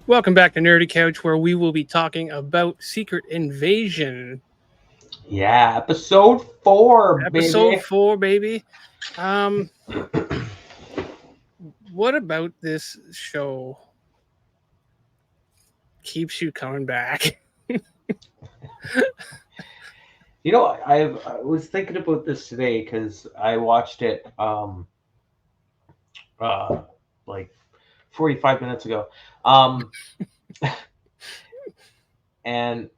Welcome back to Nerdy Couch, where we will be talking about Secret Invasion. Yeah, episode 4, Episode baby. 4, baby. What about this show keeps you coming back? You know, I was thinking about this today because I watched it like 45 minutes ago. And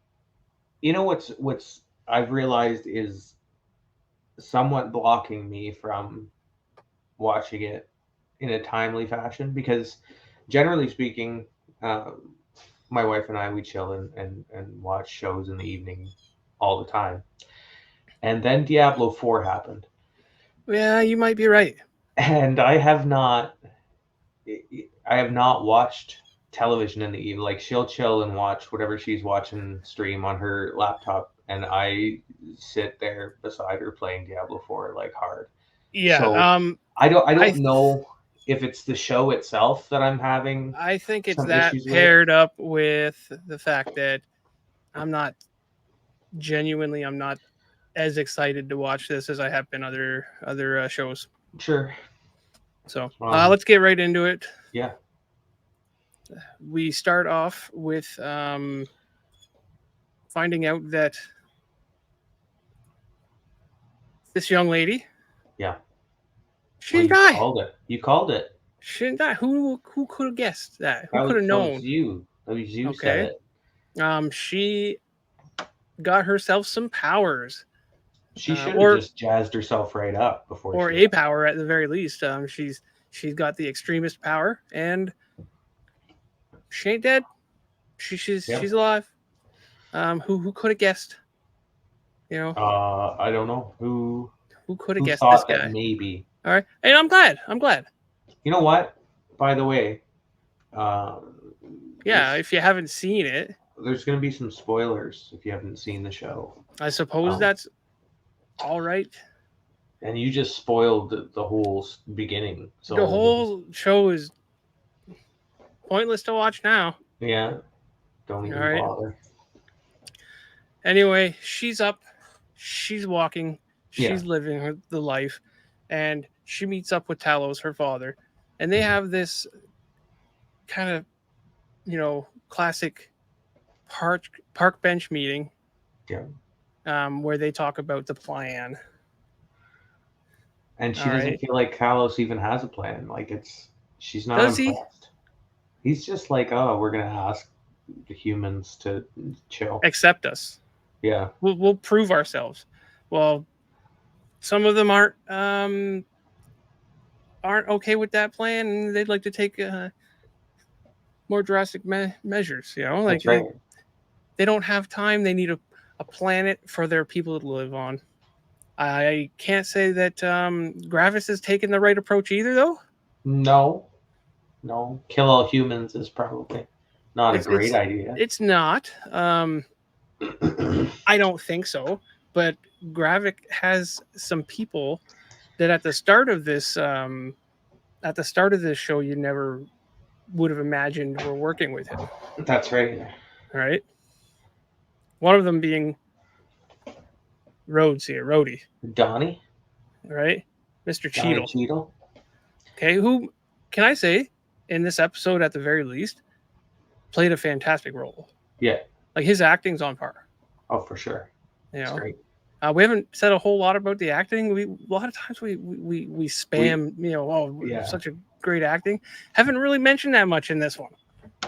you know what's I've realized is somewhat blocking me from watching it in a timely fashion because generally speaking, my wife and I, we chill and watch shows in the evening all the time. And then Diablo 4 happened. Yeah, you might be right. And I have not watched television in the evening. Like she'll chill and watch whatever she's watching stream on her laptop, and I sit there beside her playing Diablo 4 like hard. Yeah. So I don't I know if it's the show itself that I'm having I think it's some that issues with. paired up with the fact that I'm not as excited to watch this as I have been other shows. Sure. So Um, let's get right into it. yeah. We start off with finding out that this young lady, Yeah. she Well, didn't you die. called it. You called it. She didn't die. Who could have guessed that? Who That could was, have that was known? you. That was you said Okay. it. She got herself some powers. She should have or just jazzed herself right up before or she. a power at the very least. She's got the extremist power, and she ain't dead. She's alive. Who could have guessed? You know, I don't know who could have guessed thought this that guy? maybe. All right, and I'm glad. You know what? By the way, Yeah, if you haven't seen it, there's going to be some spoilers if you haven't seen the show. I suppose that's all right. And you just spoiled the whole beginning. So The whole show is pointless to watch now. yeah, don't even bother. Anyway, she's up, she's walking, she's Yeah. living the life, and she meets up with Talos, her father, and they have this kind of, classic park bench meeting. Yeah. Where they talk about the plan. And she doesn't feel like Talos even has a plan. Like she's not Does impressed. He's just like, oh, we're gonna ask the humans to chill, accept us. Yeah, we'll prove ourselves. Well, some of them aren't okay with that plan, and they'd like to take more drastic measures. Like that's right. They don't have time. They need a planet for their people to live on. I can't say that Gravis has taken the right approach either, though. No, kill all humans is probably not a great idea. It's not. I don't think so. But Gravik has some people that at the start of this show you never would have imagined were working with him. That's right. All right. One of them being Rhodey. Donnie. All right. Mr. Cheadle. Cheadle. Okay, who can I say in this episode at the very least played a fantastic role. Yeah. Like his acting's on par. Oh, for sure. That's great. We haven't said a whole lot about the acting. A lot of times we spam, such a great acting. Haven't really mentioned that much in this one.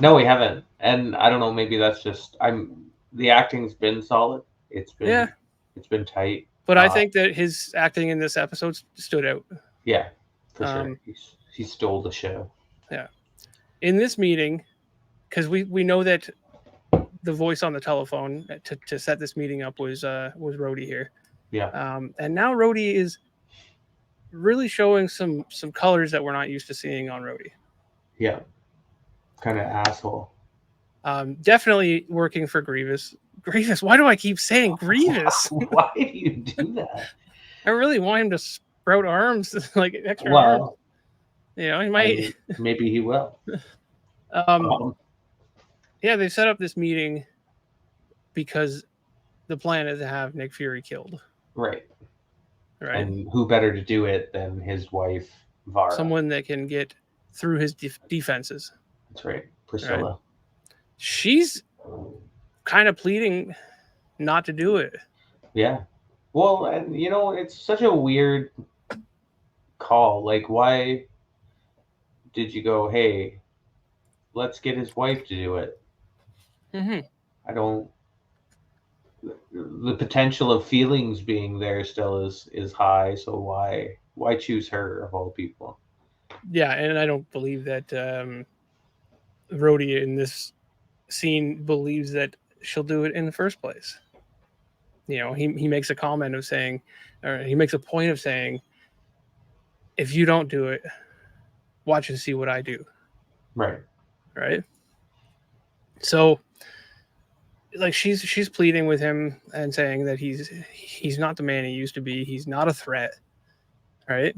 No, we haven't. And I don't know, maybe that's just the acting's been solid. It's been tight. But I think that his acting in this episode stood out. Yeah, for sure. He stole the show. Yeah. In this meeting, because we know that the voice on the telephone to set this meeting up was Rhodey here. Yeah. And now Rhodey is really showing some colors that we're not used to seeing on Rhodey. Yeah. Kind of asshole. Definitely working for Grievous. Grievous, why do I keep saying Grievous? Why do you do that? I really want him to sprout arms, like extra arms. Well, You know, he might. maybe he will. Yeah, they set up this meeting because the plan is to have Nick Fury killed. Right. Right. And who better to do it than his wife, Vara? Someone that can get through his defenses. That's right. Priscilla. Right. She's kind of pleading not to do it. Yeah. Well, and you know, it's such a weird call. Like, why did you go, hey, let's get his wife to do it? Mm-hmm. I don't. The potential of feelings being there still is high. So why choose her of all people? Yeah, and I don't believe that Rhodey in this scene believes that she'll do it in the first place. You know, he makes a comment of saying, or he makes a point of saying, if you don't do it, watch and see what I do. Right. Right. So, like, she's pleading with him and saying that he's not the man he used to be. He's not a threat. Right.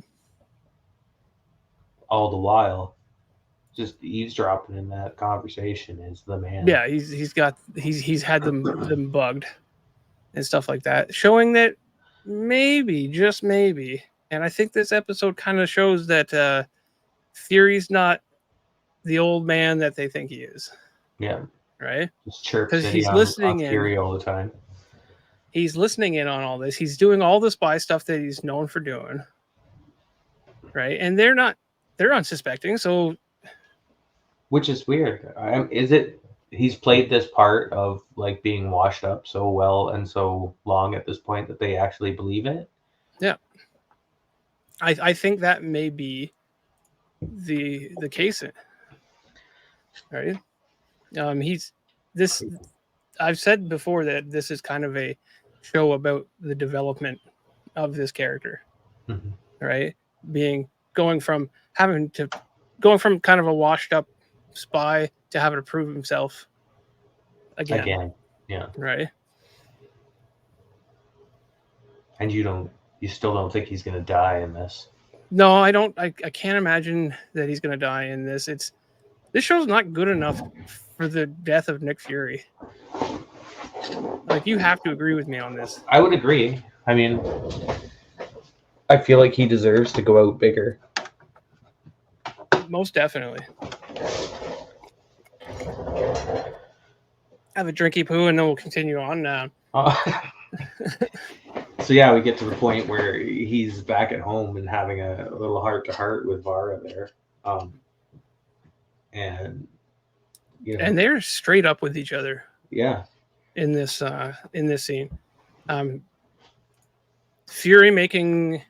All the while, just eavesdropping in that conversation is the man. Yeah, he's had them bugged and stuff like that, showing that maybe, just maybe, and I think this episode kind of shows that Fury's not the old man that they think he is. Yeah. Right? Just chirps because he's listening in Fury all the time. He's listening in on all this. He's doing all the spy stuff that he's known for doing. Right? And they're unsuspecting, so which is weird. Is it he's played this part of like being washed up so well and so long at this point that they actually believe it? Yeah. I think that may be the case. Right? I've said before that this is kind of a show about the development of this character. Mm-hmm. Right? Going from kind of a washed up spy to having to prove himself again. Yeah. Right. And you still don't think he's gonna die in this? No, I don't. I can't imagine that he's gonna die in this. This show's not good enough for the death of Nick Fury. Like, you have to agree with me on this. I would agree. I mean, I feel like he deserves to go out bigger. Most definitely. Have a drinky poo and then we'll continue on now. So yeah, we get to the point where he's back at home and having a little heart-to-heart with Vara there. And and they're straight up with each other. Yeah. In this scene. Fury making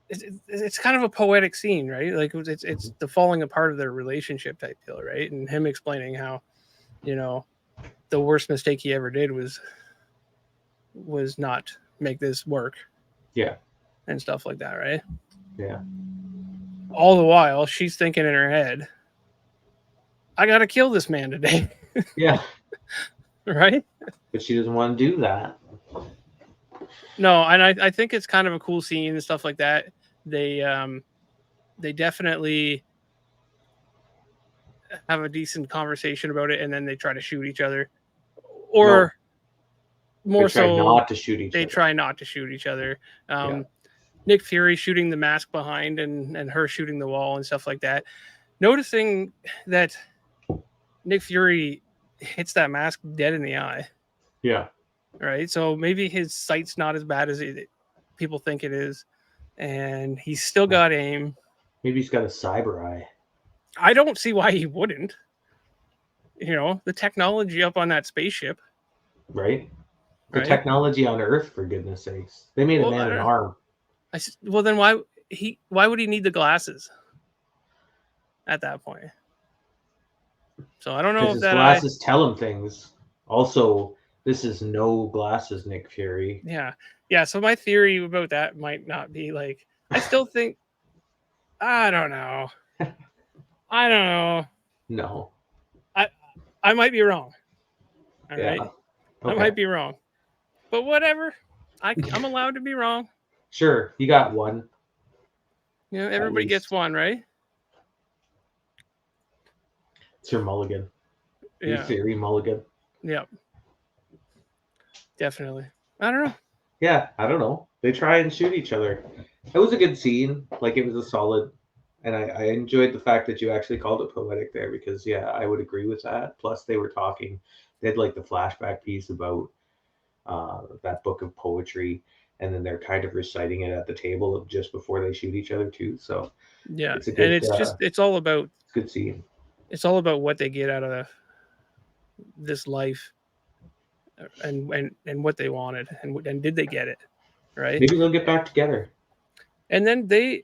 it's kind of a poetic scene, right? Like, it's the falling apart of their relationship type deal, right? And him explaining how, the worst mistake he ever did was not make this work. Yeah. And stuff like that, right? Yeah. All the while, she's thinking in her head, I gotta kill this man today. Yeah. Right? But she doesn't want to do that. No, and I think it's kind of a cool scene and stuff like that. They definitely have a decent conversation about it, and then they try to shoot each other. Or more so, not to shoot each they other. try not to shoot each other. Nick Fury shooting the mask behind and her shooting the wall and stuff like that. Noticing that Nick Fury hits that mask dead in the eye. Yeah. Right. So maybe his sight's not as bad as people think it is. And he's still got aim. Maybe he's got a cyber eye. I don't see why he wouldn't. The technology up on that spaceship. Right. The technology on Earth, for goodness sakes. They made a man an arm. Well, then why would he need the glasses at that point? So I don't know if his glasses tell him things. Also, this is no glasses, Nick Fury. Yeah. So my theory about that might not be like, I still think, I don't know. No. I might be wrong. All Yeah. right. Okay. I might be wrong. But whatever. I'm allowed to be wrong. Sure, you got one. You know, everybody gets one, right? It's your mulligan. Your Yeah. theory mulligan. Yep. Definitely. I don't know. Yeah, I don't know. They try and shoot each other. It was a good scene. Like, it was a solid. And I enjoyed the fact that you actually called it poetic there because, yeah, I would agree with that. Plus, they were talking. They had, like, the flashback piece about that book of poetry. And then they're kind of reciting it at the table just before they shoot each other, too. So, Yeah. it's a good, and it's all about. Good scene. It's all about what they get out of this life and what they wanted and did they get it, right? Maybe they'll get back together. And then they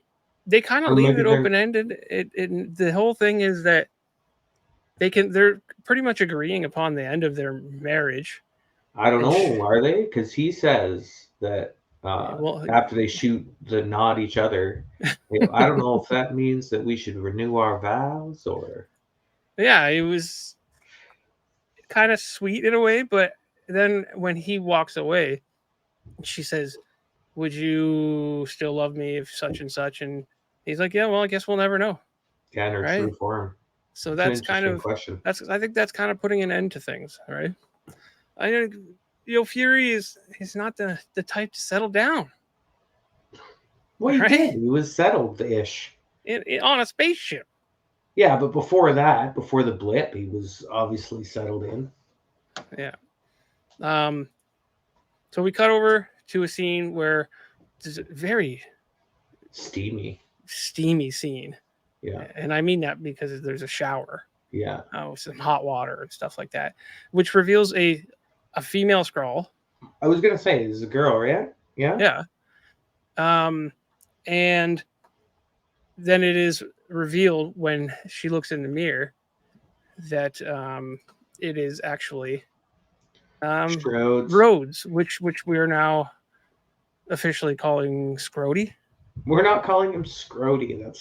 kind of leave it open-ended. The whole thing is that they're pretty much agreeing upon the end of their marriage. I don't know, are they? Because he says that after they shoot the nod each other, I don't know if that means that we should renew our vows or. Yeah, it was kind of sweet in a way, but then when he walks away, she says, "Would you still love me if such and such?" And he's like, "Yeah, well, I guess we'll never know." Yeah, in her true form. So that's kind of question. I think that's kind of putting an end to things, right? I think Fury is not the type to settle down. Well, he did. He was settled-ish. On a spaceship. Yeah, but before that, before the blip, he was obviously settled in. Yeah. So we cut over to a scene where it's a very steamy scene. Yeah. And I mean that because there's a shower. Yeah. Some hot water and stuff like that, which reveals a female Skrull. I was gonna say, this is a girl, right? Yeah. Yeah. And then it is revealed when she looks in the mirror that it is actually Rhodes, which we are now officially calling Scrody. We're not calling him Scrody. That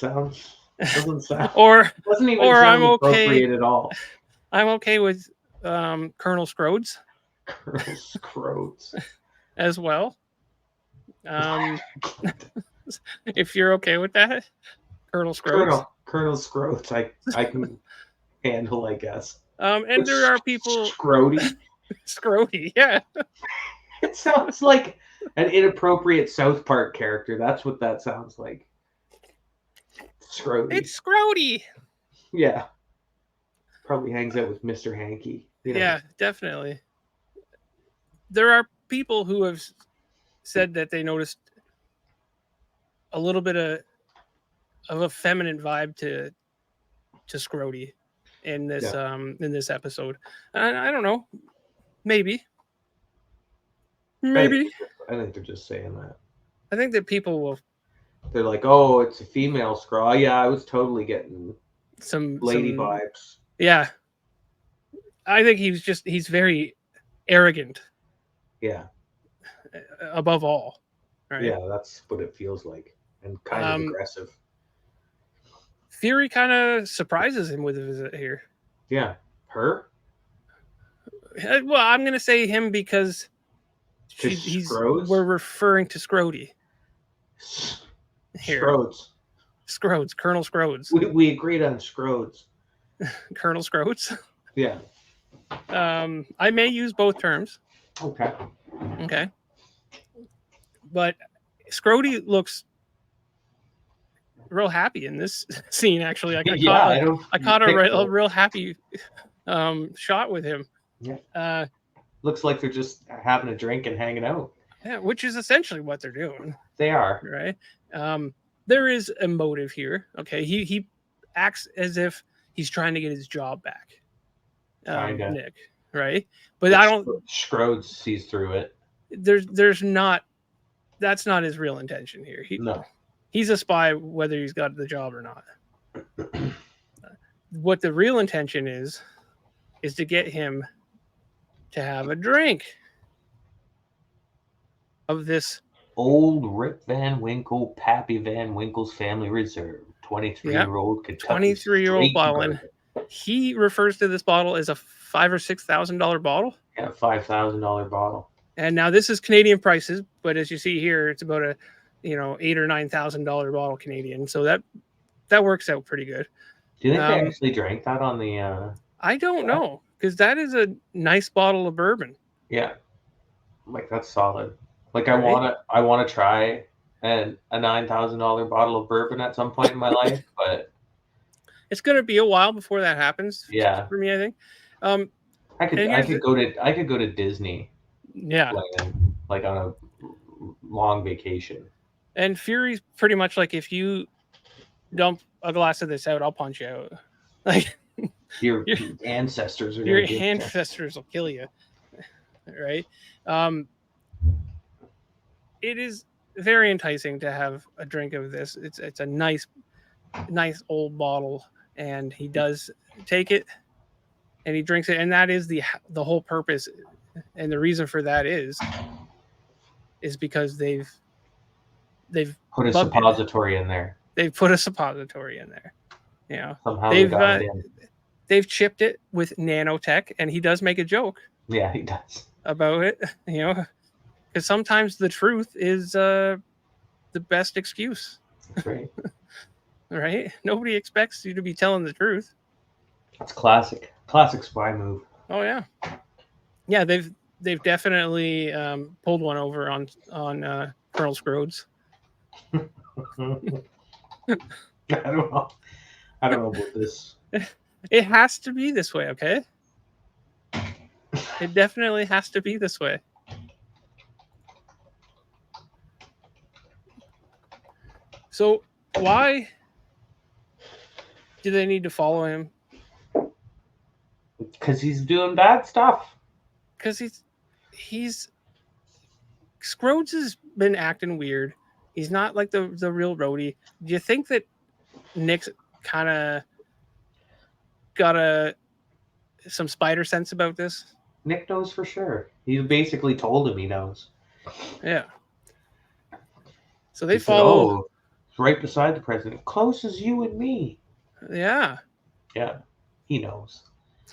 doesn't sound doesn't even sound I'm appropriate at all. I'm okay with Colonel Scrodes. Colonel Scrodes. As well. If you're okay with that, Colonel Scrodes. Colonel Scrodes, I can handle, I guess. And there are people. Scrody. Scrody, yeah. It sounds like an inappropriate South Park character. That's what that sounds like. Scrody. It's Scrody. Yeah. Probably hangs out with Mr. Hanky. You know. Yeah, definitely. There are people who have said that they noticed a little bit of a feminine vibe to Scrody in this episode. I don't know. Maybe. I think they're just saying that. I think that people will. They're like, oh, it's a female Skrull. Yeah, I was totally getting some lady vibes. Yeah. I think he's very arrogant. Yeah. Above all. Right? Yeah, that's what it feels like. And kind of aggressive. Fury kind of surprises him with a visit here. Yeah. Her? Well, I'm going to say him because we're referring to Scrody. Here. Scrodes. Colonel Scrodes. We agreed on Scrodes. Colonel Scrodes? Yeah. I may use both terms. Okay. But Scrody looks real happy in this scene, actually. I caught a real happy shot with him. Yeah. Looks like they're just having a drink and hanging out. Yeah, which is essentially what they're doing. They are. Right? There is a motive here. Okay. He acts as if he's trying to get his job back. Nick. Right? But I don't. Scrodes sees through it. There's not. That's not his real intention here. No. He's a spy whether he's got the job or not. What the real intention is to get him to have a drink of this old Rip Van Winkle, Pappy Van Winkle's Family Reserve, 23-year-old Kentucky. 23-year-old bottle. And he refers to this bottle as a $5,000 or $6,000 bottle. Yeah, $5,000 bottle. And now this is Canadian prices, but as you see here, it's about a $8,000 or $9,000 bottle Canadian. So that works out pretty good. Do you think they actually drank that on the? I don't know, because that is a nice bottle of bourbon. Yeah, like that's solid. Like I wanna try a $9,000 bottle of bourbon at some point in my life, but it's gonna be a while before that happens. Yeah, for me, I think. I could go to Disney. Yeah, like on a long vacation. And Fury's pretty much like, if you dump a glass of this out, I'll punch you out. Like your ancestors are your ancestors will kill you, right? It is very enticing to have a drink of this. It's a nice old bottle, and he does take it and he drinks it, and that is the whole purpose, and the reason for that is because they've put a suppository in there. They've put a suppository in there. Somehow they've chipped it with nanotech, and he does make a joke. Yeah, he does about it. Because sometimes the truth is the best excuse. That's right. Right? Nobody expects you to be telling the truth. That's classic spy move. Oh yeah, yeah. They've definitely pulled one over on Colonel Skrulls. I don't know about this. It has to be this way, okay? It definitely has to be this way. So why do they need to follow him? Because he's doing bad stuff. Because he's Scrooge has been acting weird. He's not like the real roadie. Do you think that Nick's kind of got some spider sense about this? Nick knows for sure. He basically told him he knows. Yeah. So they follow. It's right beside the president, close as you and me. Yeah. Yeah. He knows.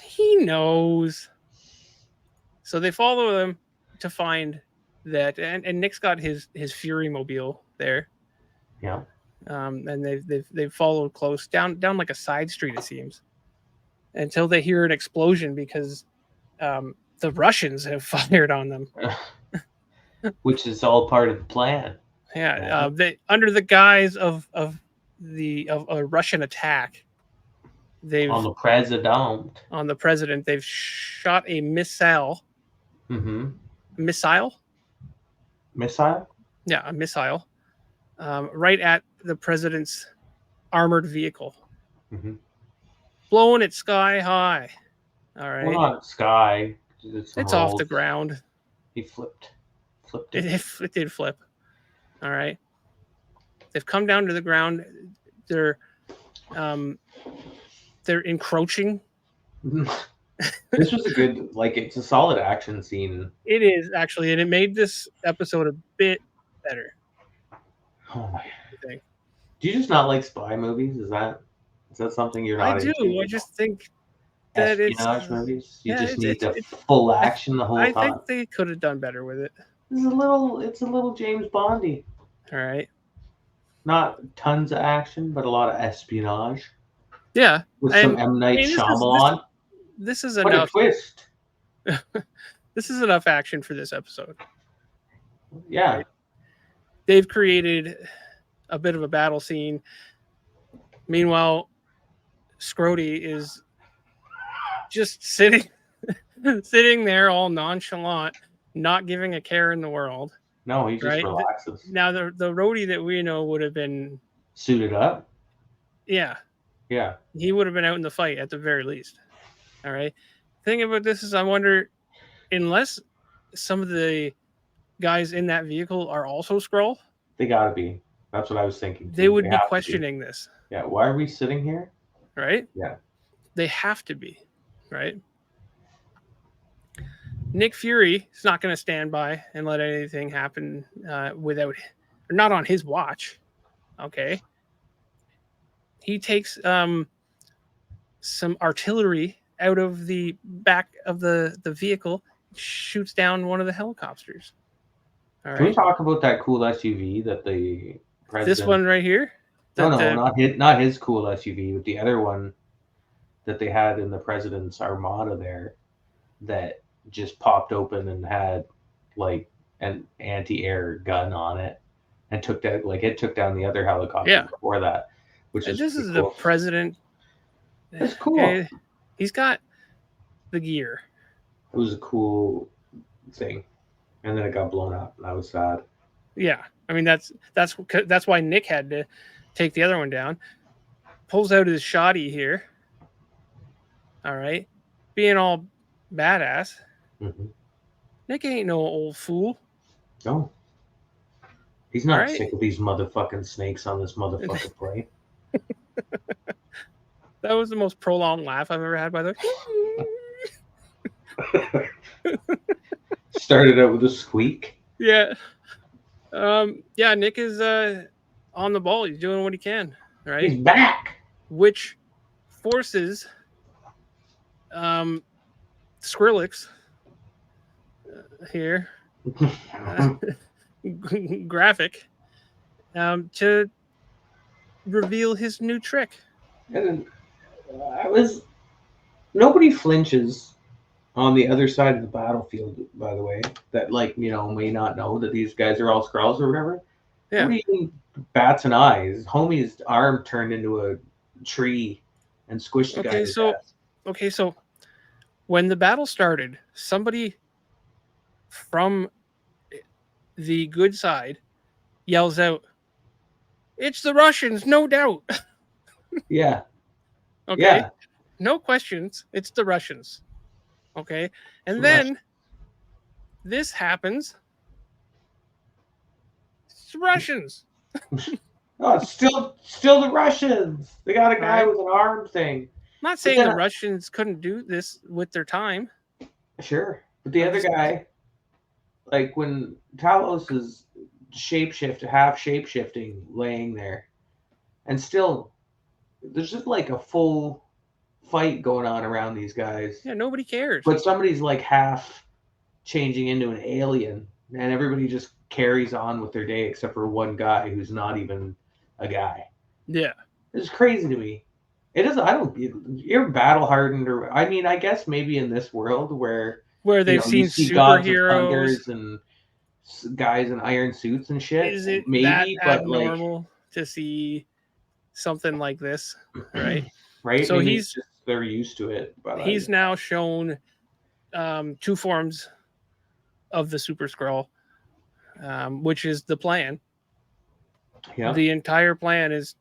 He knows. So they follow him to find that, and Nick's got his Fury mobile there. Yeah. And they've followed close down like a side street, it seems, until they hear an explosion because the Russians have fired on them. Which is all part of the plan. Yeah. They, under the guise of a Russian attack, on the president, they've shot a missile. Mm-hmm. Missile? Yeah, a missile. Right at the president's armored vehicle. Mm-hmm. Blowing it sky high. All right. Well, not sky. It's off the ground. He flipped it. It did flip. All right. They've come down to the ground. They're encroaching. This was a good, it's a solid action scene. It is, actually, and it made this episode a bit better. Oh my! Do you just not like spy movies? Is that something you're not? I do. I just think that espionage movies. You just need the full action the whole time. I think they could have done better with it. It's a little James Bondy. All right. Not tons of action, but a lot of espionage. Yeah. With some M. Night Shyamalan. This is what enough. A twist. This is enough action for this episode. Yeah. Right? They've created a bit of a battle scene. Meanwhile, Scrody is just sitting there all nonchalant, not giving a care in the world. No, he just relaxes. Now, the roadie that we know would have been suited up. Yeah. Yeah. He would have been out in the fight at the very least. All right. The thing about this is, I wonder, unless some of the guys in that vehicle are also Skrull, they gotta be. That's what I was thinking. They would be questioning this. Yeah. Why are we sitting here? Right. Yeah. They have to be. Right. Nick Fury is not going to stand by and let anything happen not on his watch. Okay. He takes some artillery out of the back of the vehicle, shoots down one of the helicopters. All Can we right. talk about that cool SUV that the president? This one right here. No, not his cool SUV, but the other one that they had in the president's Armada there, that just popped open and had like an anti-air gun on it, and took down the other helicopter before that, which is this is cool. the president. It's cool. Okay. He's got the gear. It was a cool thing, and then it got blown up, and I was sad. Yeah, I mean that's why Nick had to take the other one down. Pulls out his shoddy here. All right, being all badass. Mm-hmm. Nick ain't no old fool. No, he's not sick of these motherfucking snakes on this motherfucking plane. That was the most prolonged laugh I've ever had, by the way. Started out with a squeak. Yeah. Yeah, Nick is on the ball. He's doing what he can, right? He's back. Which forces Skrulls here graphic to reveal his new trick. And nobody flinches on the other side of the battlefield, by the way, that may not know that these guys are all Skrulls or whatever. Yeah. Nobody even bats an eye. His homie's arm turned into a tree and squished the guy to death. Okay, so when the battle started, somebody from the good side yells out, "It's the Russians, no doubt." Yeah. Okay. Yeah. No questions. It's the Russians. Okay. And then this happens. It's the Russians. Oh, it's still the Russians. They got a guy with an arm thing. I'm not saying the Russians couldn't do this with their time. Sure. But the other guy, like when Talos is half shape-shifting, laying there, and still there's just like a full fight going on around these guys. Yeah, nobody cares. But somebody's like half changing into an alien, and everybody just carries on with their day except for one guy who's not even a guy. Yeah. It's crazy to me. It doesn't. You're battle hardened, or I mean, I guess maybe in this world where they've seen superheroes and guys in iron suits and shit. Is it maybe that but abnormal to see something like this, right? Right. So maybe they're used to it. But he's now shown 2 forms of the Super Skrull, which is the plan. Yeah. The entire plan is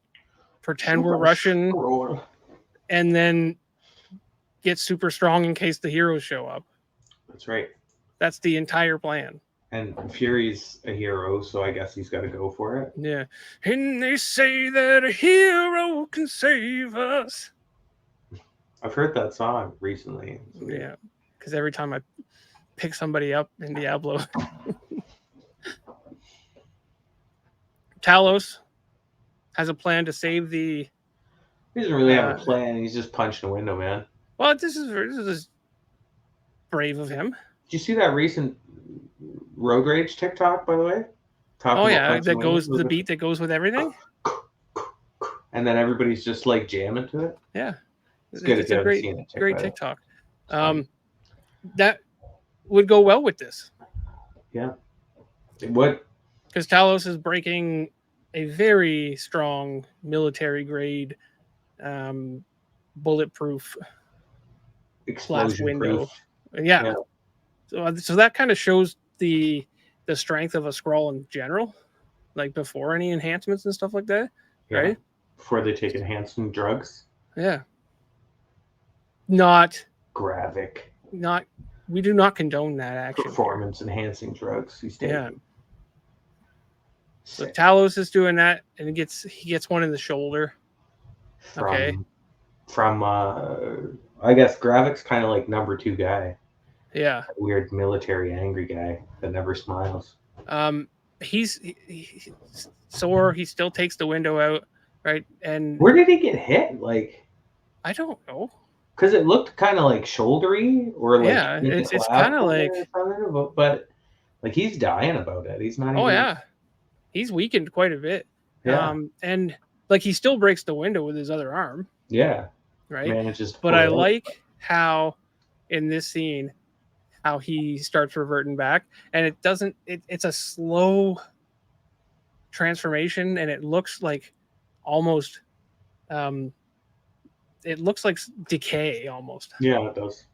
pretend we're Russian, and then get super strong in case the heroes show up. That's right. That's the entire plan. And Fury's a hero, so I guess he's got to go for it. Yeah. And they say that a hero can save us. I've heard that song recently. Yeah, because every time I pick somebody up in Diablo. Talos has a plan to save the... He doesn't really have a plan. He's just punching a window, man. Well, this is brave of him. Did you see that recent Road Rage TikTok, by the way? That goes the beat that goes with everything. And then everybody's just like jamming to it. Yeah, it's good. It's a great TikTok. That would go well with this. Yeah, it would. Because Talos is breaking a very strong military grade, bulletproof glass window. Yeah. So that kind of shows the strength of a Skrull in general, like before any enhancements and stuff like that, right? Before they take enhancing drugs. Yeah. Not Gravik. We do not condone that action. Performance enhancing drugs. He's taking. Yeah. So Talos is doing that, and he gets one in the shoulder. From I guess Gravik's kind of like number 2 guy. Yeah. That weird military angry guy that never smiles. He's sore. He still takes the window out, right? And where did he get hit? Like, I don't know. because it looked kind of like shouldery or like Yeah, he it's didn't kind have of like, something, but like he's dying about it. He's not oh even. yeah, he's weakened quite a bit. Yeah. And like he still breaks the window with his other arm, Yeah. right? Manages to But pull I it out. like how in this scene how he starts reverting back, and it doesn't. It's a slow transformation, and it looks like almost. It looks like decay almost, Yeah, it does.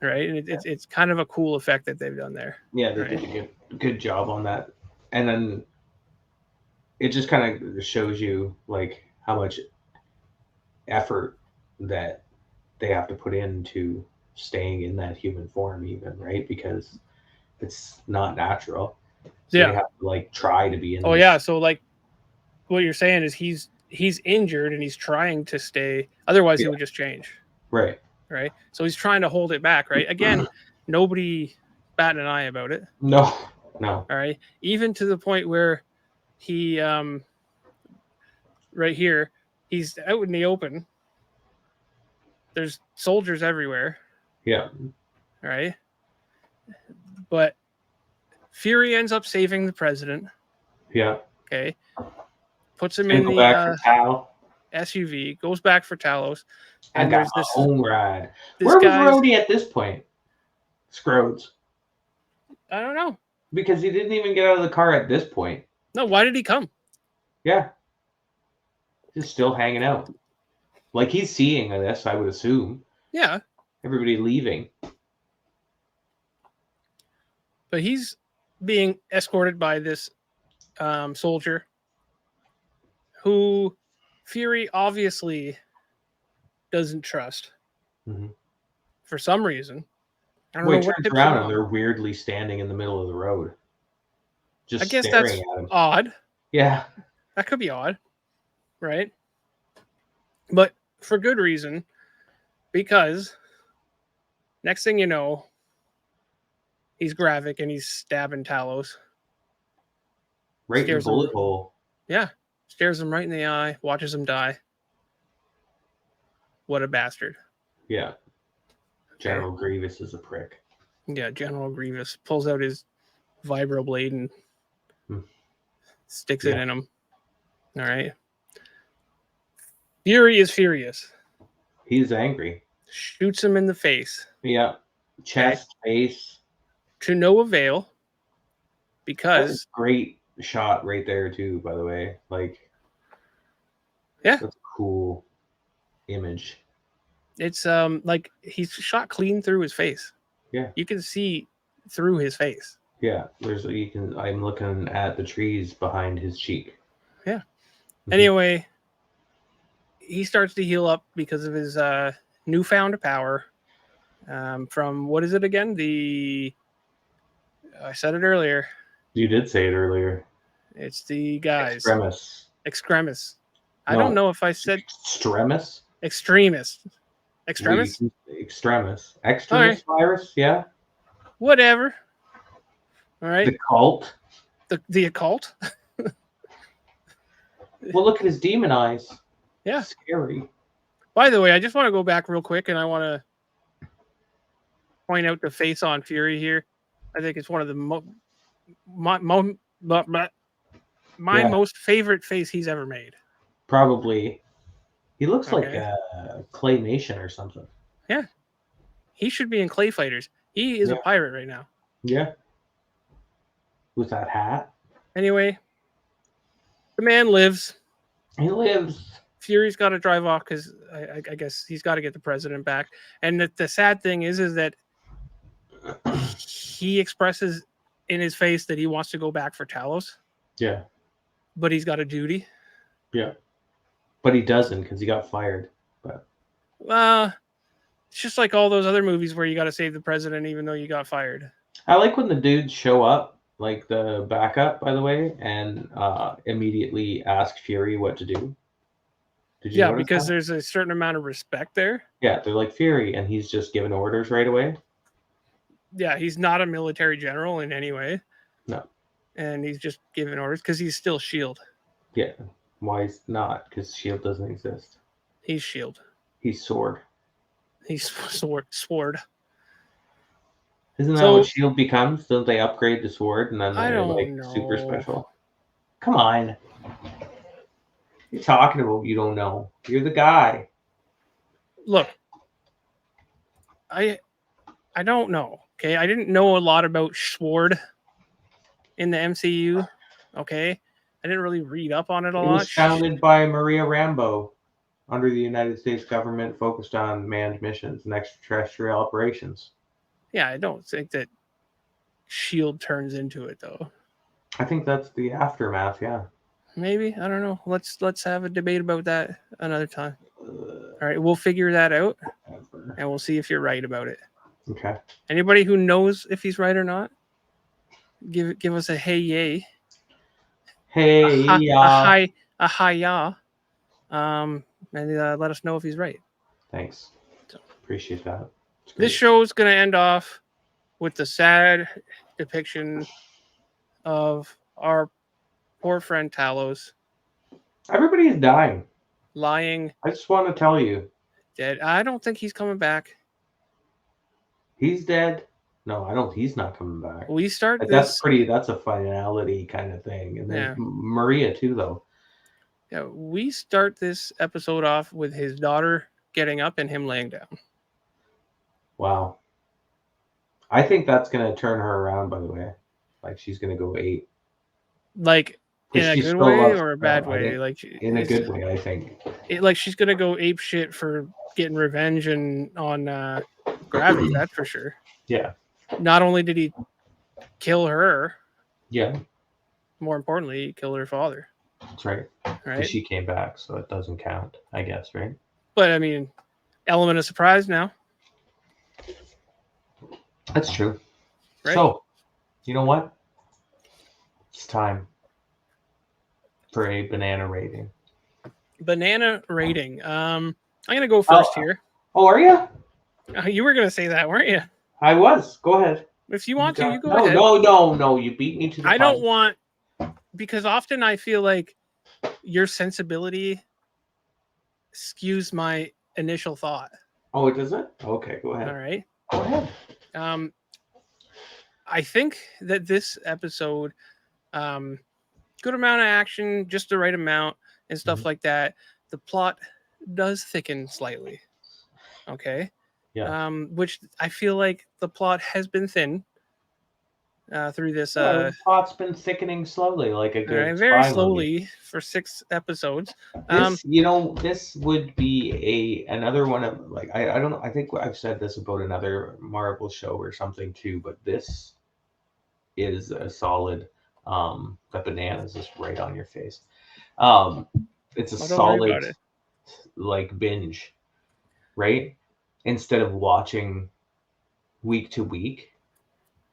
right? And it's kind of a cool effect that they've done there. Yeah, they right? did a good job on that, and then it just kind of shows you like how much effort that they have to put into staying in that human form, even right, because it's not natural. So they Yeah. have to like try to be in. Oh this. yeah. So like what you're saying is he's injured and he's trying to stay. Otherwise, he would just change. Right. Right. So he's trying to hold it back. Right. Again, nobody batting an eye about it. No. All right. Even to the point where he right here, he's out in the open. There's soldiers everywhere. Yeah. All right. But Fury ends up saving the president. Yeah. Okay. Puts him And in go the back for Tal. SUV, goes back for Talos. And there's got my own ride. This Where was guy's, Rhodey at this point? Skrulls. I don't know. Because he didn't even get out of the car at this point. No, why did he come? Yeah. Just still hanging out. Like he's seeing this, I would assume. Yeah. Everybody leaving. But he's being escorted by this soldier who Fury obviously doesn't trust for some reason. I don't know what turns around and they're weirdly standing in the middle of the road. Just I guess staring that's at him. odd. Yeah. That could be odd. Right? But for good reason. Because next thing you know, he's Gravik and he's stabbing Talos. Right in the bullet hole. Yeah. Stares him right in the eye, watches him die. What a bastard. Yeah. General Grievous is a prick. Yeah, General Grievous pulls out his vibroblade and sticks it in him. All right. Fury is furious. He's angry. Shoots him in the face. Yeah. Chest, face. To no avail. Because that's a great shot right there too, by the way. Like, yeah, that's a cool image. It's like he's shot clean through his face. Yeah. You can see through his face. Yeah. I'm looking at the trees behind his cheek. Yeah. Anyway, he starts to heal up because of his newfound power. From what is it again? I said it earlier. You did say it earlier. It's the guys. Extremis. I don't know if I said Extremis. Extremis. Extremis virus. Yeah. Whatever. All right. The cult. The occult. Well, look at his demon eyes. Yeah. Scary. By the way, I just want to go back real quick and I want to point out the face on Fury here. I think it's one of the my most favorite face he's ever made. Probably. He looks like a claymation or something. Yeah. He should be in Clay Fighters. He is a pirate right now. Yeah. With that hat. Anyway, the man lives. He lives. Fury's got to drive off because I guess he's got to get the president back. And the sad thing is that he expresses in his face that he wants to go back for Talos. Yeah. But he's got a duty. Yeah. But he doesn't because he got fired. But it's just like all those other movies where you got to save the president even though you got fired. I like when the dudes show up, like the backup, by the way, and immediately ask Fury what to do. Did you notice because that? there's a certain amount of respect there. Yeah, they're like Fury, and he's just giving orders right away. Yeah, he's not a military general in any way. No. And he's just giving orders because he's still S.H.I.E.L.D. Yeah. Why not? Because S.H.I.E.L.D. doesn't exist. He's S.H.I.E.L.D. He's S.W.O.R.D. He's sword. Isn't that So- what Shield becomes? Don't they upgrade to sword and then I they're don't like know. super special? Come on. You're talking about you don't know. You're the guy. Look, I don't know. Okay, I didn't know a lot about sword in the MCU. Okay, I didn't really read up on it a It lot. was founded by Maria Rambo under the United States government, focused on manned missions and extraterrestrial operations. Yeah, I don't think that Shield turns into it though. I think that's the aftermath. Yeah. Maybe, I don't know. Let's have a debate about that another time. All right, we'll figure that out, and we'll see if you're right about it. Okay. Anybody who knows if he's right or not, give us a hey yay, Hey, a hi ya, and let us know if he's right. Thanks. Appreciate that. This show is gonna end off with the sad depiction of our poor friend Talos Everybody is dying. lying I just want to tell you, dead. I don't think he's coming back. he's dead. No, I don't. He's not coming back. We start Like, this. That's a finality kind of thing. And then Yeah. Maria too, though. Yeah, we start this episode off with his daughter getting up and him laying down. Wow. I think that's gonna turn her around. By the way, like she's gonna go 8. Like in a good way or a bad way? Like in a good way, I think. Like she's gonna go ape shit for getting revenge and on Gravity. That's for sure. Yeah. Not only did he kill her, Yeah. more importantly, he killed her father. That's right. Right. She came back, so it doesn't count, I guess, right? But I mean, element of surprise now. That's true. Right? So, you know what? It's time for a banana rating. Banana rating. I'm gonna go first here. Oh, are you? You were gonna say that, weren't you? I was. Go ahead. If you want to, you go no, ahead. No. You beat me to the I punch. don't want, because often I feel like your sensibility skews my initial thought. Oh, it doesn't? Okay, go ahead. All right. Go ahead. I think that this episode, good amount of action, just the right amount and stuff like that. The plot does thicken slightly. Okay. Yeah. Which I feel like the plot has been thin through this. The plot's been thickening slowly, like a good very spy slowly movie. for 6 episodes. This, this would be another one of, like, I don't know. I think I've said this about another Marvel show or something too, but this is a solid. The bananas is right on your face. It's a solid, like, binge, right? Instead of watching week to week.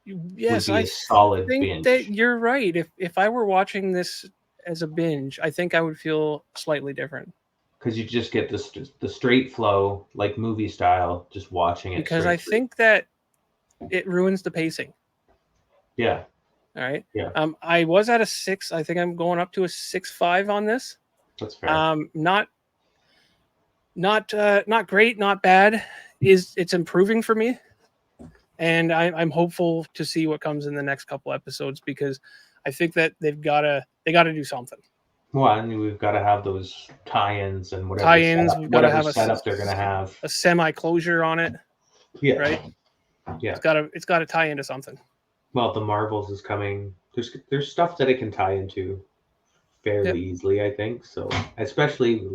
Yes, I think binge. That you're right. If I were watching this as a binge, I think I would feel slightly different. Because you just get the straight flow, like movie style, just watching it. Because I think that it ruins the pacing. Yeah. All right. Yeah. I was at a 6. I think I'm going up to a 6.5 on this. That's fair. Not great, not bad. It's improving for me. And I'm hopeful to see what comes in the next couple episodes, because I think that they got to do something. Well, and we've got to have those tie-ins and whatever tie-ins. We've got to have setup they're going to have a semi-closure on it. Yeah. Right. Yeah. It's got to tie into something. Well, the Marvels is coming. There's stuff that it can tie into fairly easily, I think. So, especially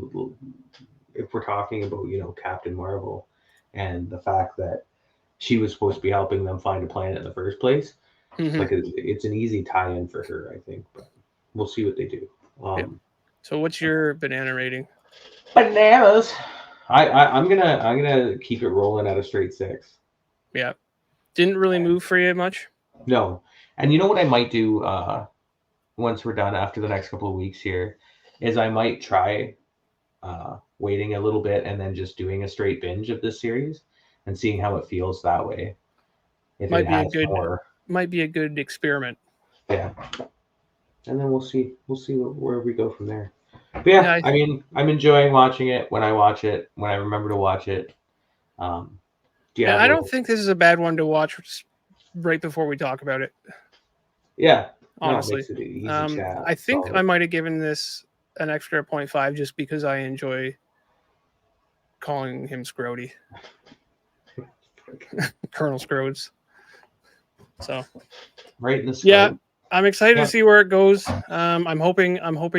if we're talking about, Captain Marvel and the fact that she was supposed to be helping them find a planet in the first place. Mm-hmm. Like it's an easy tie-in for her, I think. But we'll see what they do. So, what's your banana rating? Bananas. I'm gonna keep it rolling at a straight 6. Yeah, didn't really move for you much. No, and you know what I might do once we're done after the next couple of weeks here is I might try waiting a little bit and then just doing a straight binge of this series and seeing how it feels that way. If might be a good experiment. Yeah, and then we'll see where we go from there. But yeah, I mean, I'm enjoying watching it when I watch it, when I remember to watch it. Do you And have I a don't little- think this is a bad one to watch right before we talk about it. Yeah. Honestly, No, it makes it an easy chat. I think So, I might have given this an extra 0.5 just because I enjoy calling him Scrody, Colonel Scrodes. So right in the yeah, scrote. I'm excited Yeah. to see where it goes. I'm hoping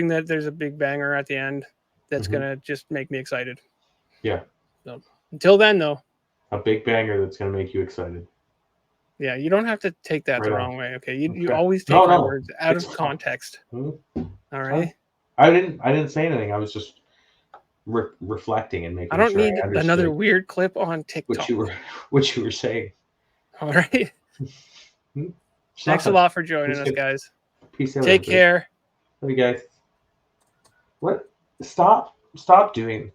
that there's a big banger at the end that's Mhm. gonna just make me excited. Yeah. So until then, though, A big banger that's gonna make you excited. yeah, you don't have to take that Right the on. wrong way. Okay, you Okay. always take No, my no, words out it's of fine. context. Mhm. All right. I didn't say anything. I was just reflecting and making I don't sure need I understood another weird clip on what TikTok. you were saying. All right. It's Thanks a nothing. lot for joining It's us, good. guys. Peace out. Take everybody. care. Love you guys. What? Stop doing.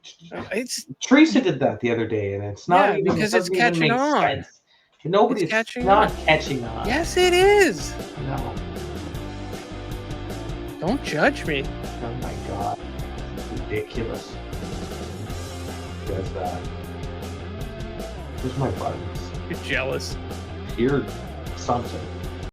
It's Teresa did that the other day, and it's not yeah, even. because It it's doesn't even catching make on. sense. Nobody's It's catching not on. catching on. Yes, it is. No. Don't judge me. Oh my god. Ridiculous. Does that. Where's my buttons? You're jealous. You're something.